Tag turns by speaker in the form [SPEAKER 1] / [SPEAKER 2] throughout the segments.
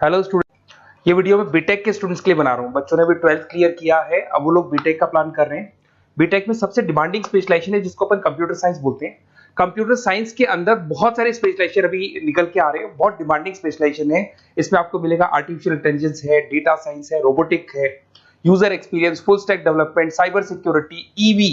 [SPEAKER 1] Hello student, ये video मैं BTech के स्टूडेंट्स के लिए बना रहा हूँ। बच्चों ने भी 12th क्लियर किया है, अब वो लोग बीटेक का प्लान कर रहे हैं। बीटेक में सबसे डिमांडिंग स्पेशलाइजेशन है जिसको अपन कंप्यूटर साइंस बोलते हैं। कंप्यूटर साइंस के अंदर बहुत सारे स्पेशलाइजेशन अभी निकल के आ रहे हैं, बहुत डिमांडिंग स्पेशलाइजेशन है। इसमें आपको मिलेगा आर्टिफिशियल इंटेलिजेंस है, डेटा साइंस है, रोबोटिक है, user experience, full stack development, cyber security, EV,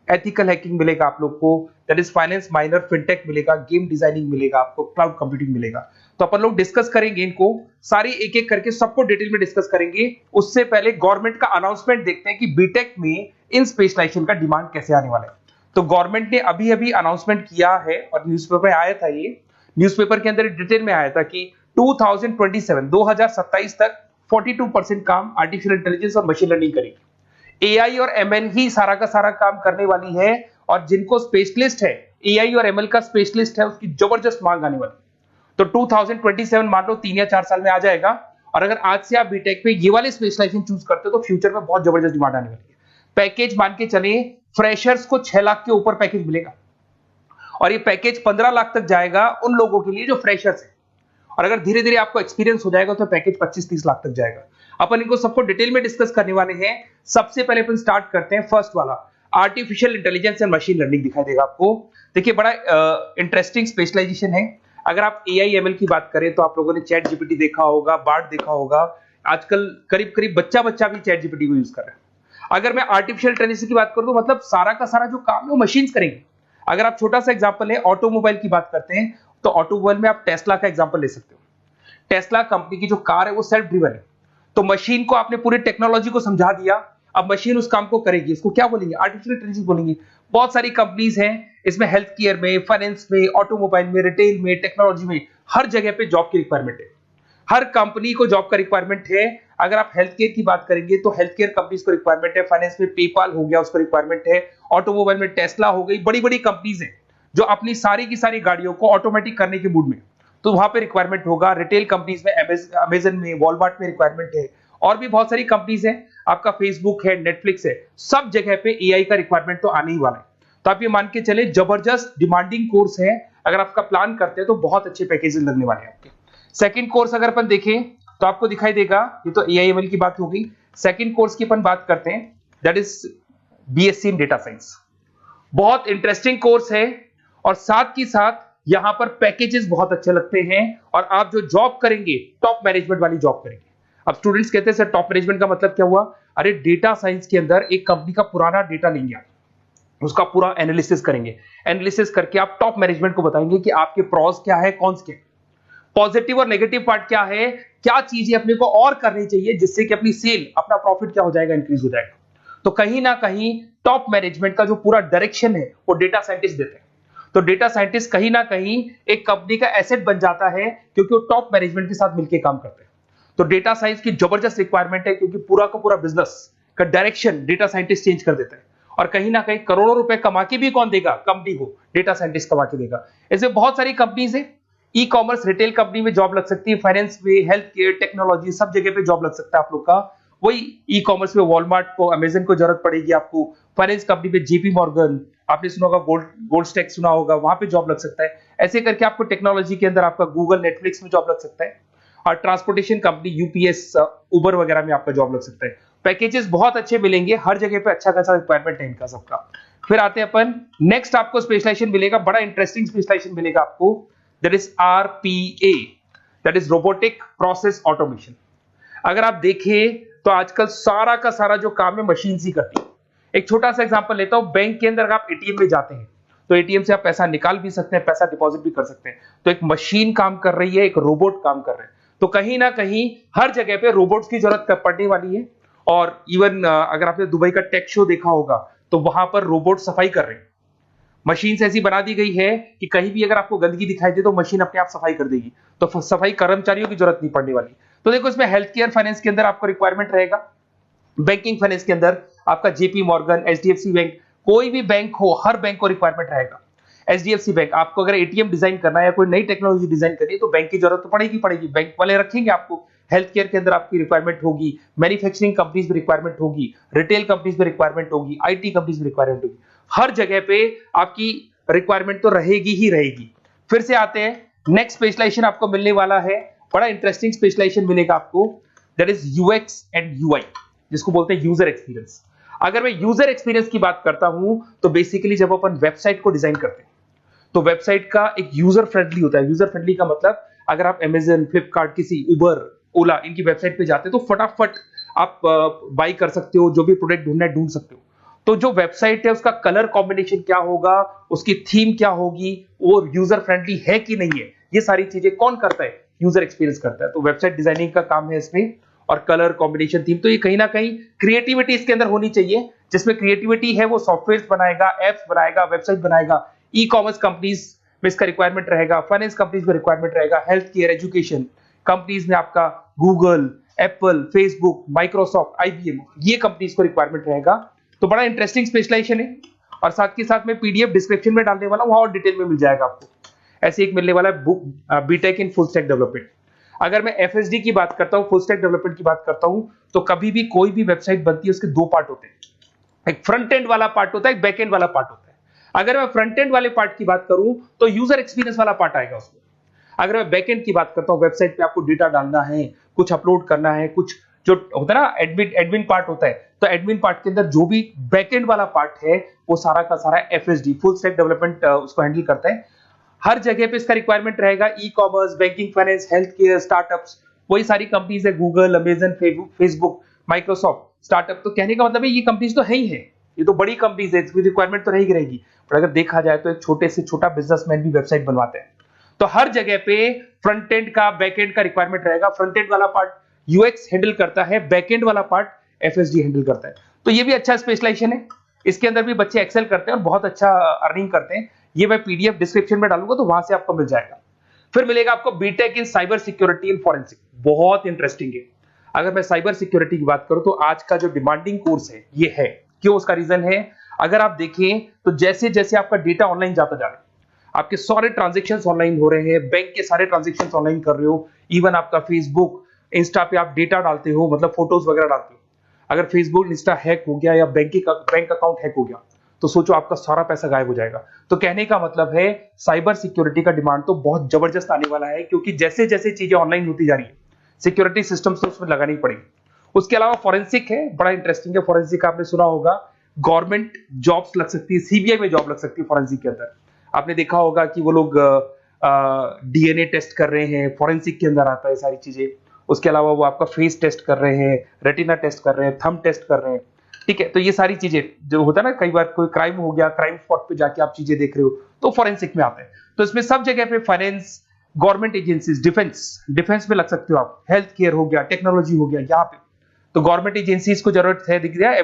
[SPEAKER 1] ethical hacking मिलेगा आप लोग को, that is finance minor, fintech मिलेगा, गेम डिजाइनिंग मिलेगा आपको, क्लाउड कंप्यूटिंग मिलेगा। तो अपन लोग डिस्कस करेंगे इनको सारी एक एक करके, सबको डिटेल में डिस्कस करेंगे। उससे पहले गवर्नमेंट का अनाउंसमेंट देखते हैं कि बीटेक में इन स्पेशलाइजेशन का डिमांड कैसे आने वाला है। तो गवर्नमेंट ने अभी अभी अनाउंसमेंट किया है और न्यूज़पेपर में आया था, ये न्यूज़पेपर के अंदर डिटेल में आया था कि 2027 तक 42% काम आर्टिफिशियल इंटेलिजेंस और मशीन लर्निंग करेगी। एआई और एमएल ही सारा का सारा काम करने वाली है, और जिनको स्पेशलिस्ट है, एआई और एमएल का स्पेशलिस्ट है, उसकी जबरदस्त मांग आने वाली। तो 2027 मान लो 3 या 4 साल में आ जाएगा। और अगर आज से आप बीटेक पे ये वाले स्पेशलाइजेशन चूज करते हो तो फ्यूचर में बहुत जबरदस्त डिमांड आने वाली है। पैकेज मान के चले, फ्रेशर्स को 6 लाख के ऊपर पैकेज मिलेगा, और ये पैकेज 15 लाख तक जाएगा उन लोगों के लिए जो फ्रेशर्स है। और अगर धीरे धीरे आपको एक्सपीरियंस हो जाएगा तो पैकेज 25-30 लाख तक जाएगा। अपन इनको सबको डिटेल में डिस्कस करने वाले हैं। सबसे पहले अपन स्टार्ट करते हैं फर्स्ट वाला, artificial intelligence and machine learning दिखाई देगा आपको। देखिए बड़ा इंटरेस्टिंग स्पेशलाइजेशन है। अगर आप एआई एमएल की बात करें तो आप लोगों ने चैट जीपीटी देखा होगा, बार्ड देखा होगा। आजकल करीब करीब बच्चा बच्चा भी चैट जीपीटी को यूज कर रहा है। अगर मैं आर्टिफिशियल इंटेलिजेंस की बात करूं तो मतलब सारा का सारा जो काम है वो मशीन्स करेंगे। अगर आप छोटा सा एग्जांपल है, ऑटोमोबाइल की बात करते हैं तो ऑटोमोबाइल में आप टेस्ला का एग्जांपल ले सकते हो। टेस्ला कंपनी की जो कार है वो सेल्फ ड्रिवन है। तो मशीन को आपने पूरी टेक्नोलॉजी को समझा दिया, अब मशीन उस काम को करेगी। इसको क्या बोलेंगे? आर्टिफिशियल इंटेलिजेंस बोलेंगे। बहुत सारी कंपनीज हैं इसमें, हेल्थ केयर में, फाइनेंस में, ऑटोमोबाइल में, रिटेल में, टेक्नोलॉजी में, हर जगह पे जॉब की रिक्वायरमेंट है। हर कंपनी को जॉब का रिक्वायरमेंट है। अगर आप हेल्थ केयर की बात करेंगे तो हेल्थ केयर कंपनीज को रिक्वायरमेंट है, फाइनेंस में पेपाल हो गया उसको रिक्वायरमेंट है, ऑटोमोबाइल में टेस्ला हो गई, बड़ी बड़ी कंपनीज हैं जो अपनी सारी की सारी गाड़ियों को ऑटोमेटिक करने के मूड में, तो वहां पे रिक्वायरमेंट होगा। रिटेल कंपनीज में अमेजन में, वॉलमार्ट में रिक्वायरमेंट है, और भी बहुत सारी कंपनीज हैं, आपका फेसबुक है, नेटफ्लिक्स है, सब जगह पे एआई का रिक्वायरमेंट तो आने ही वाला है। तो आप ये मान के चले जबरदस्त डिमांडिंग कोर्स है। अगर आपका प्लान करते हैं तो बहुत अच्छे पैकेजेस लगने वाले हैं आपके। सेकंड कोर्स अगर अपन देखें तो आपको दिखाई देगा, ये तो एआई एमएल की बात हो गई। सेकंड कोर्स की अपन बात करते हैं, that is BSc in data science. बहुत इंटरेस्टिंग कोर्स है, और साथ ही साथ यहां पर पैकेजेस बहुत अच्छे लगते हैं, और आप जो जॉब करेंगे टॉप मैनेजमेंट वाली जॉब करेंगे। अब स्टूडेंट्स कहते हैं सर टॉप मैनेजमेंट का मतलब क्या हुआ? अरे डेटा साइंस के अंदर एक कंपनी का पुराना डेटा लेंगे आप, उसका पूरा एनालिसिस करेंगे, एनालिसिस करके आप टॉप मैनेजमेंट को बताएंगे कि आपके प्रॉस क्या है, कॉन्स क्या है, पॉजिटिव और नेगेटिव पार्ट क्या है, क्या चीजें अपने को और करनी चाहिए जिससे कि अपनी सेल, अपना प्रॉफिट क्या हो जाएगा, इंक्रीज हो जाएगा। तो कहीं ना कहीं टॉप मैनेजमेंट का जो पूरा डायरेक्शन है वो डेटा साइंटिस्ट देते हैं। तो डेटा साइंटिस्ट कहीं ना कहीं एक कंपनी का एसेट बन जाता है, क्योंकि वो टॉप मैनेजमेंट के साथ मिलकर काम करते हैं। तो डेटा साइंस की जबरदस्त रिक्वायरमेंट है, क्योंकि पूरा का पूरा बिजनेस का डायरेक्शन डेटा साइंटिस्ट चेंज कर देता है। और कहीं ना कहीं करोड़ों रुपए कमा के भी कौन देगा? कंपनी को डेटा साइंटिस्ट कमा के देगा। ऐसे बहुत सारी कंपनीज है, ई कॉमर्स, रिटेल कंपनी में जॉब लग सकती है, फाइनेंस में, हेल्थ केयर, टेक्नोलॉजी, सब जगह पे जॉब लग सकता है आप लोग का। वही ई कॉमर्स में वॉलमार्ट को, अमेजन को जरूरत पड़ेगी आपको। फाइनेंस कंपनी में जेपी मॉर्गन, आपने सुना होगा, गोल्डस्टैक सुना होगा, वहां पे जॉब लग सकता है। ऐसे करके आपको टेक्नोलॉजी के अंदर आपका गूगल, नेटफ्लिक्स में जॉब लग सकता है। और ट्रांसपोर्टेशन कंपनी यूपीएस, उबर वगैरह में आपका जॉब लग सकता है। पैकेजेस बहुत अच्छे मिलेंगे, हर जगह पे अच्छा खासा रिक्वायरमेंट है इनका सबका। फिर आते हैं अपन नेक्स्ट, आपको स्पेशलाइजेशन मिलेगा, बड़ा इंटरेस्टिंग स्पेशलाइजेशन मिलेगा आपको, that is RPA, that is robotic process automation. अगर आप देखें तो आजकल सारा का सारा जो काम है मशीन ही करती है। एक छोटा सा एग्जांपल लेता हूं, बैंक के अंदर अगर आप एटीएम में जाते हैं तो एटीएम से आप पैसा निकाल भी सकते हैं, पैसा डिपॉजिट भी कर सकते हैं। तो एक मशीन काम कर रही है, एक रोबोट काम कर रहे हैं। तो कहीं ना कहीं हर जगह पे रोबोट्स की जरूरत पड़ने वाली है। और इवन अगर आपने दुबई का टेक शो देखा होगा तो वहां पर रोबोट सफाई कर रहे हैं। मशीन ऐसी बना दी गई है कि कहीं भी अगर आपको गंदगी दिखाई दे तो मशीन अपने आप सफाई कर देगी, तो सफाई कर्मचारियों की जरूरत नहीं पड़ने वाली। तो देखो इसमें हेल्थ केयर, फाइनेंस के अंदर आपको रिक्वायरमेंट रहेगा, बैंकिंग फाइनेंस के अंदर आपका जेपी मॉर्गन, एचडीएफसी बैंक, कोई भी बैंक हो, हर बैंक को रिक्वायरमेंट रहेगा। एचडीएफसी बैंक, आपको अगर एटीएम डिजाइन करना है या कोई नई टेक्नोलॉजी डिजाइन करनी है तो बैंक की जरूरत तो पड़ेगी, बैंक वाले रखेंगे आपको। हेल्थ केयर के अंदर आपकी रिक्वायरमेंट होगी, मैन्युफैक्चरिंग कंपनीज में रिक्वायरमेंट होगी, रिटेल कंपनीज में रिक्वायरमेंट होगी, आईटी कंपनीज में रिक्वायरमेंट होगी। हर जगह पे आपकी रिक्वायरमेंट तो रहेगी ही रहेगी। फिर से आते हैं, नेक्स्ट स्पेशलाइजेशन आपको मिलने वाला है बड़ा इंटरेस्टिंग स्पेशलाइजेशन मिलेगा आपको, that is UX and UI, जिसको बोलते हैं यूजर एक्सपीरियंस। अगर मैं यूजर एक्सपीरियंस की बात करता हूं तो बेसिकली जब अपन वेबसाइट को डिजाइन करते हैं तो वेबसाइट का एक यूजर फ्रेंडली होता है। यूजर फ्रेंडली का मतलब अगर आप अमेजन, फ्लिपकार्ट, किसी उबर, ओला इनकी वेबसाइट पे जाते हैं तो फटाफट आप बाई कर सकते हो, जो भी प्रोडक्ट ढूंढना है ढूंढ सकते हो। तो जो वेबसाइट है उसका कलर कॉम्बिनेशन क्या होगा, उसकी थीम क्या होगी, वो यूजर फ्रेंडली है कि नहीं है, ये सारी चीजें कौन करता है, यूजर एक्सपीरियंस करता है। तो वेबसाइट डिजाइनिंग का काम है इसमें, और कलर कॉम्बिनेशन, थीम, तो ये कहीं ना कहीं क्रिएटिविटी इसके अंदर होनी चाहिए। जिसमें क्रिएटिविटी है वो सॉफ्टवेयर बनाएगा, एप्स बनाएगा, वेबसाइट बनाएगा। ई कॉमर्स कंपनीज में इसका रिक्वायरमेंट रहेगा, फाइनेंस कंपनीज में रिक्वायरमेंट रहेगा, हेल्थ केयर, एजुकेशन कंपनीज में आपका Google, Apple, Facebook, Microsoft, IBM, ये कंपनीज को रिक्वायरमेंट रहेगा। तो बड़ा इंटरेस्टिंग स्पेशलाइजेशन है, और साथ के साथ में पीडीएफ डिस्क्रिप्शन में डालने वाला, वहां और डिटेल में मिल जाएगा आपको। ऐसे एक मिलने वाला है BTech in full stack development. अगर मैं एफएसडी की बात करता हूं, फुल स्टैक डेवलपमेंट की बात करता हूं, तो कभी भी कोई भी वेबसाइट बनती है उसके दो पार्ट होते हैं, एक फ्रंट एंड वाला पार्ट होता है, एक बैक एंड वाला पार्ट होता है। अगर मैं फ्रंट एंड वाले पार्ट की बात करूं तो यूजर एक्सपीरियंस वाला पार्ट आएगा उसमें। अगर मैं बैक एंड की बात करता हूं, वेबसाइट पे आपको डेटा डालना है, कुछ अपलोड करना है, कुछ जो होता है ना एडमिन पार्ट होता है, तो एडमिन पार्ट के अंदर जो भी बैक एंड वाला पार्ट है वो सारा का सारा एफएसडी, फुल स्टैक डेवलपमेंट, उसको हैंडल करता है। हर जगह पे इसका रिक्वायरमेंट रहेगा। E commerce, banking, finance, health care, startups, वही सारी कंपनीज है, Google, Amazon, Facebook, Microsoft, startup. तो कहने का मतलब है ये कंपनीज तो है ही है, ये तो बड़ी कंपनीज है, इसकी रिक्वायरमेंट तो रहेगी रहेगी। पर अगर देखा जाए तो एक छोटे से छोटा बिजनेसमैन भी वेबसाइट बनवाते हैं। तो हर जगह पे फ्रंट एंड का, बैक एंड का रिक्वायरमेंट रहेगा। फ्रंट एंड वाला पार्ट यूएक्स हैंडल करता है, बैक एंड वाला पार्ट एफएसडी हैंडल करता है। तो ये भी अच्छा स्पेशलाइजेशन है, इसके अंदर भी बच्चे एक्सेल करते हैं और बहुत अच्छा अर्निंग करते हैं। ये मैं पीडीएफ डिस्क्रिप्शन में डालूंगा तो वहां से आपको मिल जाएगा। फिर मिलेगा आपको BTech in cyber security and forensic, बहुत इंटरेस्टिंग है। अगर मैं साइबर सिक्योरिटी की बात करूं तो आज का जो डिमांडिंग कोर्स है ये है। क्यों? उसका रीजन है, अगर आप देखें तो जैसे जैसे आपका डेटा ऑनलाइन जाता जा रहा है, आपके सारे ट्रांजेक्शंस ऑनलाइन हो रहे हैं, बैंक के सारे ट्रांजेक्शंस ऑनलाइन कर रहे हो, इवन आपका फेसबुक, इंस्टा पे आप डेटा डालते हो, मतलब फोटोज वगैरह डालते हो। अगर फेसबुक, इंस्टा हैक हो गया या बैंक अकाउंट हैक हो गया तो सोचो आपका सारा पैसा गायब हो जाएगा। तो कहने का मतलब है साइबर सिक्योरिटी का डिमांड तो बहुत जबरदस्त आने वाला है, क्योंकि जैसे जैसे चीजें ऑनलाइन होती जा रही है सिक्योरिटी सिस्टम्स तो उसमें लगानी पड़ेगी। उसके अलावा फॉरेंसिक है, बड़ा इंटरेस्टिंग है। फॉरेंसिक आपने सुना होगा, गवर्नमेंट जॉब्स लग सकती है, सीबीआई में जॉब लग सकती है फॉरेंसिक के अंदर। आपने देखा होगा कि वो लोग डीएनए टेस्ट कर रहे हैं, फॉरेंसिक के अंदर आता है सारी चीजें। उसके अलावा वो आपका फेस टेस्ट कर रहे हैं, रेटिना टेस्ट कर रहे हैं, थंब टेस्ट कर रहे हैं, ठीक है। तो ये सारी चीजें जो होता है ना, कई बार कोई क्राइम हो गया, क्राइम स्पॉट पे जाके आप चीजें देख रहे हो तो फॉरेंसिक में आते हैं। तो इसमें सब जगह पे फाइनेंस, गवर्नमेंट एजेंसीज, डिफेंस में लग सकते हो आप, हेल्थ केयर हो गया, टेक्नोलॉजी हो गया, यहाँ पे तो गवर्नमेंट एजेंसीज को जरूरत है, दिख रहा है,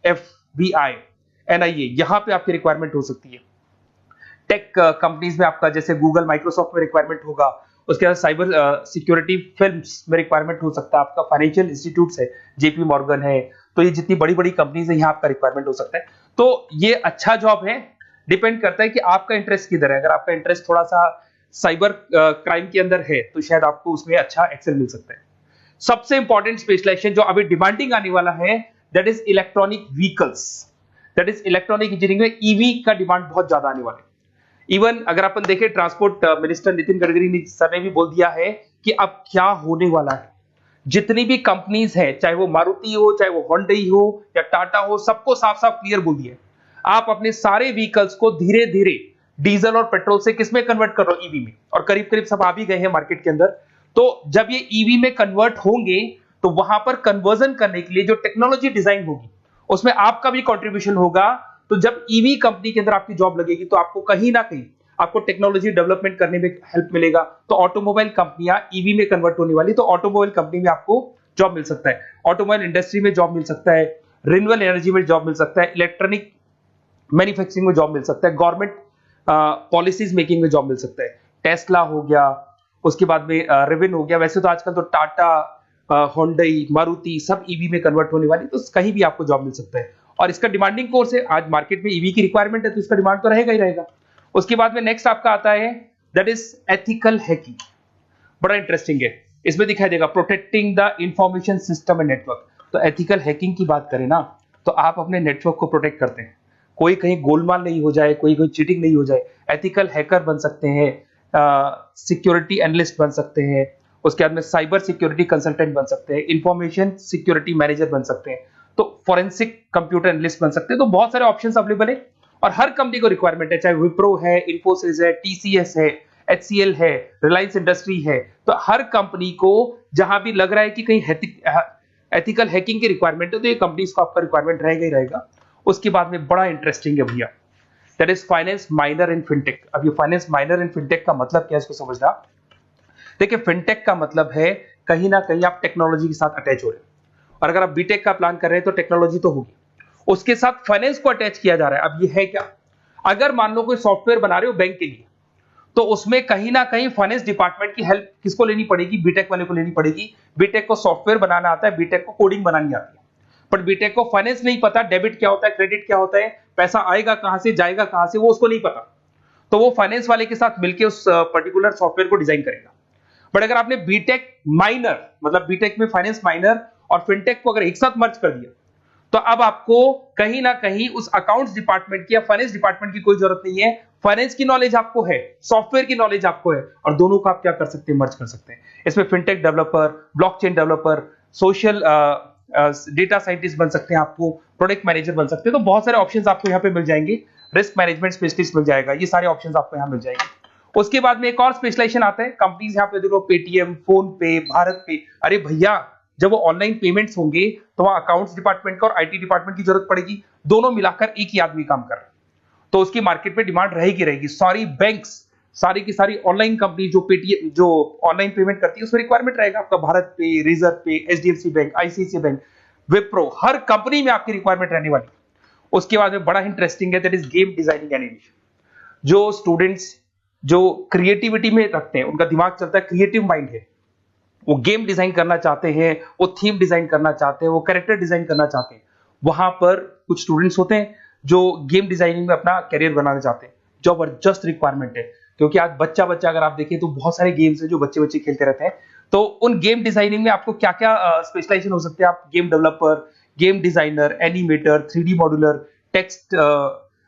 [SPEAKER 1] एफबीआई, एनआईए, यहाँ पे आपकी रिक्वायरमेंट हो सकती है। टेक कंपनीज में आपका जैसे गूगल, माइक्रोसॉफ्ट में रिक्वायरमेंट होगा। उसके बाद साइबर सिक्योरिटी फिल्म्स में रिक्वायरमेंट हो सकता है आपका, फाइनेंशियल इंस्टीट्यूट्स है, जेपी मॉर्गन है, तो ये जितनी बड़ी बड़ी कंपनीज है यहाँ आपका रिक्वायरमेंट हो सकता है। तो ये अच्छा जॉब है, डिपेंड करता है कि आपका इंटरेस्ट किधर है। अगर आपका इंटरेस्ट थोड़ा सा साइबर क्राइम के अंदर है तो शायद आपको उसमें अच्छा एक्सेल मिल सकता है। सबसे इंपॉर्टेंट स्पेशलाइजेशन जो अभी डिमांडिंग आने वाला है, that is electronic vehicles, that is electronic engineering में ईवी का डिमांड बहुत ज्यादा आने वाला है। इवन अगर अपन देखें, transport minister Nitin Gadkari sir ने भी बोल दिया है कि अब क्या होने वाला है, जितनी भी कंपनीज है, चाहे वो मारुति हो, चाहे वो होंडई हो या टाटा हो, सबको साफ साफ क्लियर बोल दिया, आप अपने सारे व्हीकल्स को धीरे धीरे डीजल और पेट्रोल से किसमें कन्वर्ट कर रहे हो, ईवी में। और करीब करीब सब आ भी गए हैं मार्केट के अंदर। तो जब ये ईवी में कन्वर्ट होंगे तो वहां पर कन्वर्जन करने के लिए जो टेक्नोलॉजी डिजाइन होगी उसमें आपका भी कंट्रीब्यूशन होगा। तो जब ईवी कंपनी के अंदर आपकी जॉब लगेगी तो आपको कहीं ना कहीं आपको टेक्नोलॉजी डेवलपमेंट करने में हेल्प मिलेगा। तो ऑटोमोबाइल कंपनियां ईवी में कन्वर्ट होने वाली, तो ऑटोमोबाइल कंपनी में आपको जॉब मिल सकता है, ऑटोमोबाइल इंडस्ट्री में जॉब मिल सकता है, रिन्यूएबल एनर्जी में जॉब मिल सकता है, इलेक्ट्रॉनिक मैन्युफैक्चरिंग में जॉब मिल सकता है, गवर्नमेंट पॉलिसीज मेकिंग में जॉब मिल सकता है, टेस्ला हो गया, उसके बाद में रिविन हो गया। वैसे तो आजकल तो टाटा, होंडई, मारुति सब ईवी में कन्वर्ट होने वाली, तो कहीं भी आपको जॉब मिल सकता है। और इसका डिमांडिंग कोर्स है, आज मार्केट में ईवी की रिक्वायरमेंट है तो इसका डिमांड तो रहेगा ही रहेगा। उसके बाद में नेक्स्ट आपका आता है, दैट इज एथिकल हैकिंग, बड़ा इंटरेस्टिंग है। इसमें दिखाई देगा protecting the information system and network. तो एथिकल हैकिंग की बात करें ना, तो आप अपने नेटवर्क को प्रोटेक्ट करते हैं, कोई कहीं गोलमाल नहीं हो जाए, कोई चीटिंग नहीं हो जाए। एथिकल हैकर बन सकते हैं, सिक्योरिटी एनालिस्ट बन सकते हैं, उसके बाद में साइबर सिक्योरिटी कंसल्टेंट बन सकते हैं, इंफॉर्मेशन सिक्योरिटी मैनेजर बन सकते हैं, तो फोरेंसिक कंप्यूटर एनालिस्ट बन सकते हैं। तो बहुत सारे ऑप्शंस अवेलेबल है और हर कंपनी को रिक्वायरमेंट है, चाहे विप्रो है, इन्फोसिस है, टीसीएस है, एचसीएल है, रिलायंस इंडस्ट्री है। तो हर कंपनी को जहां भी लग रहा है कि कहीं एथिकल हैकिंग की रिक्वायरमेंट है तो ये कंपनीज को आपका रिक्वायरमेंट रहेगा ही रहेगा। उसके बाद में बड़ा इंटरेस्टिंग है भैया, that is finance minor in fintech. अब ये फाइनेंस माइनर इन फिनटेक का मतलब क्या है इसको समझना। देखिए फिनटेक का मतलब है कहीं ना कहीं आप टेक्नोलॉजी के साथ अटैच हो रहे हैं, और अगर आप बीटेक का प्लान कर रहे हैं तो टेक्नोलॉजी तो होगी, उसके साथ फाइनेंस को अटैच किया जा रहा है। अब ये है क्या, अगर मान लो कोई सॉफ्टवेयर बना रहे हो बैंक के लिए, तो उसमें कहीं ना कहीं फाइनेंस डिपार्टमेंट की हेल्प किसको लेनी पड़ेगी, बीटेक वाले को लेनी पड़ेगी। बीटेक को सॉफ्टवेयर बनाना आता है, बीटेक को कोडिंग बनानी आती है, बट बीटेक को फाइनेंस नहीं पता, डेबिट क्या होता है, क्रेडिट क्या होता है, पैसा आएगा कहां से जाएगा कहां से, वो उसको नहीं पता। तो वो फाइनेंस वाले के साथ मिलकर उस पर्टिकुलर सॉफ्टवेयर को डिजाइन करेगा। बट अगर आपने बीटेक माइनर मतलब बीटेक में फाइनेंस माइनर और फिनटेक को अगर एक साथ मर्ज कर दिया, तो अब आपको कहीं ना कहीं उस अकाउंट्स डिपार्टमेंट की या फाइनेंस डिपार्टमेंट की कोई जरूरत नहीं है। फाइनेंस की नॉलेज आपको है, सॉफ्टवेयर की नॉलेज आपको है, और दोनों को आप क्या कर सकते हैं, मर्ज कर सकते हैं। इसमें fintech developer, blockchain developer, social data scientist बन सकते हैं, आपको प्रोडक्ट मैनेजर बन सकते हैं। तो बहुत सारे ऑप्शंस आपको यहाँ पे मिल जाएंगे, रिस्क मैनेजमेंट स्पेशलिस्ट मिल जाएगा, ये सारे ऑप्शंस आपको यहाँ मिल जाएंगे। उसके बाद में एक और स्पेशलाइजेशन आता है, कंपनीज यहाँ पे देखो पेटीएम, फोन पे, भारत पे। अरे भैया जब वो ऑनलाइन पेमेंट्स होंगे तो वहां अकाउंट्स डिपार्टमेंट का और आईटी डिपार्टमेंट की जरूरत पड़ेगी, दोनों मिलाकर एक ही आदमी काम कर रहा है, तो उसकी मार्केट में डिमांड रहेगी रहेगी। सारी बैंक्स, सारी की सारी ऑनलाइन कंपनी जो पेटीएम जो ऑनलाइन पेमेंट करती है उसमें रिक्वायरमेंट रहेगा आपका, भारत पे, Razorpay, HDFC bank, ICICI bank, Wipro, हर कंपनी में आपकी रिक्वायरमेंट रहने वाली। उसके बाद में बड़ा इंटरेस्टिंग है, that is game designing animation. जो स्टूडेंट्स जो क्रिएटिविटी में रखते हैं, उनका दिमाग चलता है, क्रिएटिव माइंड है, वो गेम डिजाइन करना चाहते हैं, वो थीम डिजाइन करना चाहते हैं, वो कैरेक्टर डिजाइन करना चाहते हैं, वहां पर कुछ स्टूडेंट्स होते हैं जो गेम डिजाइनिंग में अपना करियर बनाना चाहते हैं। जबरदस्त रिक्वायरमेंट है, क्योंकि आज बच्चा बच्चा अगर आप देखें तो बहुत सारे गेम्स हैं जो बच्चे बच्चे खेलते रहते हैं। तो उन गेम डिजाइनिंग में आपको क्या क्या स्पेशलाइजेशन हो सकते हैं, आप game developer, game designer, animator, 3D modular, text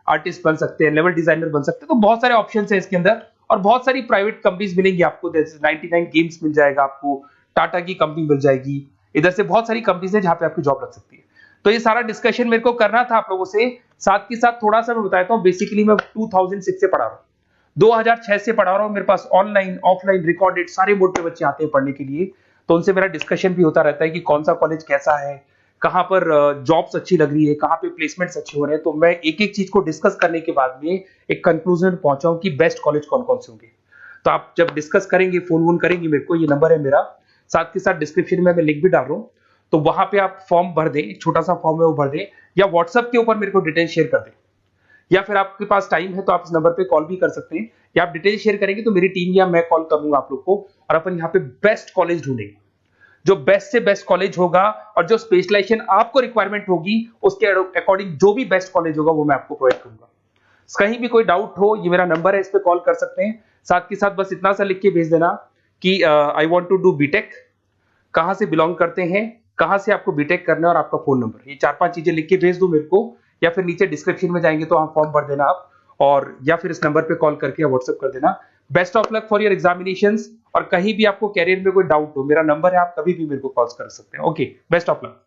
[SPEAKER 1] artist बन सकते हैं, लेवल डिजाइनर बन सकते हैं। तो बहुत सारे ऑप्शन है इसके अंदर, और बहुत सारी प्राइवेट कंपनीज मिलेंगी आपको, जैसे 99 गेम्स मिल जाएगा आपको, टाटा की कंपनी मिल जाएगी, इधर से बहुत सारी कंपनीज है जहां पे आपकी जॉब लग सकती है। तो ये सारा डिस्कशन मेरे को करना था आप लोगों से, साथ के साथ थोड़ा सा मैं बताता हूँ। बेसिकली मैं 2006 से पढ़ा रहा हूँ, 2006 से पढ़ा रहा हूँ, मेरे पास ऑनलाइन ऑफलाइन रिकॉर्डेड सारे बोर्ड पे बच्चे आते हैं पढ़ने के लिए, तो उनसे मेरा डिस्कशन भी होता रहता है कि कौन सा कॉलेज कैसा है, कहाँ पर जॉब्स अच्छी लग रही है, कहाँ पे प्लेसमेंट्स अच्छे हो रहे हैं। तो मैं एक एक चीज को डिस्कस करने के बाद में एक कंक्लूजन पहुंचा हूं कि बेस्ट कॉलेज कौन कौन से होंगे। तो आप जब डिस्कस करेंगे, फोन वोन करेंगे मेरे को, ये नंबर है मेरा, साथ के साथ डिस्क्रिप्शन में मैं लिंक भी डाल रहा हूँ, तो वहां पे आप फॉर्म भर दें, एक छोटा सा फॉर्म है वो भर दें, या व्हाट्सएप के ऊपर मेरे को डिटेल शेयर कर दें, या फिर आपके पास टाइम है तो आप इस नंबर पे कॉल भी कर सकते हैं, या आप डिटेल शेयर करेंगे तो मेरी टीम या मैं कॉल करूंगा आप लोग को, और अपन यहाँ पे बेस्ट कॉलेज ढूंढेंगे, जो बेस्ट से बेस्ट कॉलेज होगा और जो स्पेशलाइजेशन आपको रिक्वायरमेंट होगी उसके अकॉर्डिंग जो भी बेस्ट कॉलेज होगा वो मैं आपको प्रोवाइड करूंगा। कहीं भी कोई डाउट हो, ये मेरा नंबर है, इस पे कॉल कर सकते हैं। साथ के साथ बस इतना सा लिख के भेज देना कि I want to do BTech, कहां से बिलोंग करते हैं, कहां से आपको बीटेक करना है, और आपका फोन नंबर, ये 4-5 चीजें लिख के भेज दो मेरे को, या फिर नीचे डिस्क्रिप्शन में जाएंगे तो आप फॉर्म भर देना आप, और या फिर इस नंबर पे कॉल करके या व्हाट्सएप कर देना। Best of luck for your examinations, और कहीं भी आपको कैरियर में कोई डाउट हो, मेरा नंबर है, आप कभी भी मेरे को कॉल कर सकते हैं। Okay, best of luck.